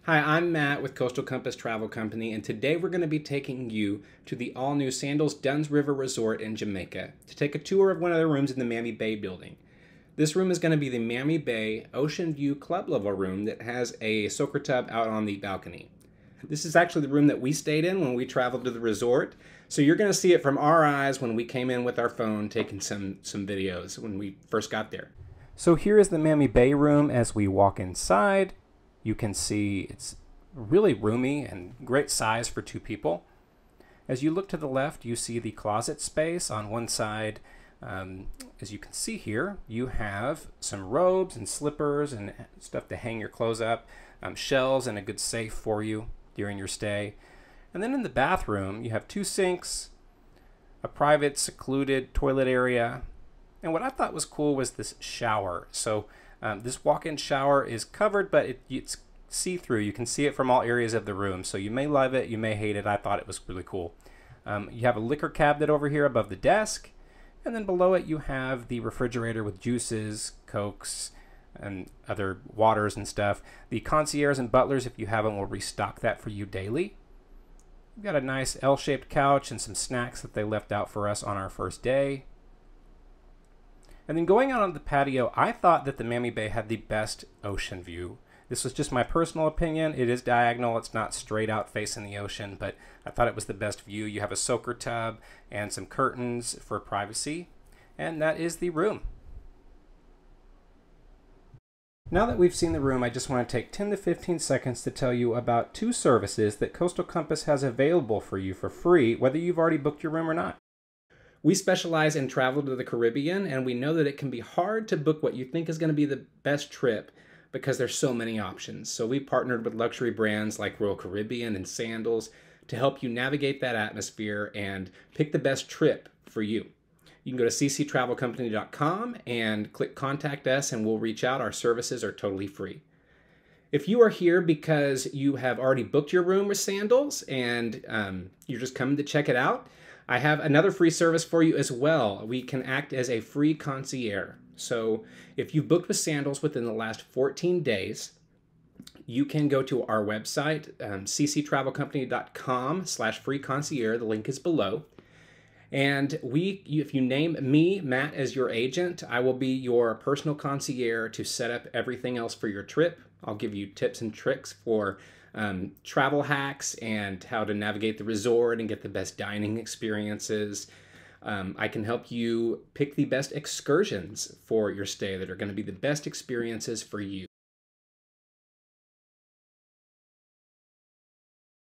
Hi, I'm Matt with Coastal Compass Travel Company, and today we're going to be taking you to the all-new Sandals Dunnsriver Resort in Jamaica to take a tour of one of the rooms in the Mammee Bay building. This room is going to be the Mammee Bay Oceanview club level room that has a soaker tub out on the balcony. This is actually the room that we stayed in when we traveled to the resort, so you're going to see it from our eyes when we came in with our phone taking some videos when we first got there. So here is the Mammee Bay room as we walk inside. You can see it's really roomy and great size for two people. As you look to the left, you see the closet space on one side. As you can see here, you have some robes and slippers and stuff to hang your clothes up, shelves and a good safe for you during your stay. And then in the bathroom, you have two sinks, a private secluded toilet area, and what I thought was cool was this shower. So this walk-in shower is covered, but it's see-through. You can see it from all areas of the room. So you may love it, you may hate it. I thought it was really cool. You have a liquor cabinet over here above the desk. And then below it you have the refrigerator with juices, Cokes, and other waters and stuff. The concierge and butlers, if you have them, will restock that for you daily. You've got a nice L-shaped couch and some snacks that they left out for us on our first day. And then going out on the patio, I thought that the Mammee Bay had the best ocean view. This was just my personal opinion. It is diagonal. It's not straight out facing the ocean, but I thought it was the best view. You have a soaker tub and some curtains for privacy, and that is the room. Now that we've seen the room, I just want to take 10 to 15 seconds to tell you about two services that Coastal Compass has available for you for free, whether you've already booked your room or not. We specialize in travel to the Caribbean, and we know that it can be hard to book what you think is going to be the best trip because there's so many options. So we partnered with luxury brands like Royal Caribbean and Sandals to help you navigate that atmosphere and pick the best trip for you. You can go to cctravelcompany.com and click Contact Us, and we'll reach out. Our services are totally free. If you are here because you have already booked your room with Sandals and you're just coming to check it out, I have another free service for you as well. We can act as a free concierge. So if you've booked with Sandals within the last 14 days, you can go to our website, cctravelcompany.com/free concierge. The link is below. And if you name me, Matt, as your agent, I will be your personal concierge to set up everything else for your trip. I'll give you tips and tricks for travel hacks and how to navigate the resort and get the best dining experiences. I can help you pick the best excursions for your stay that are going to be the best experiences for you.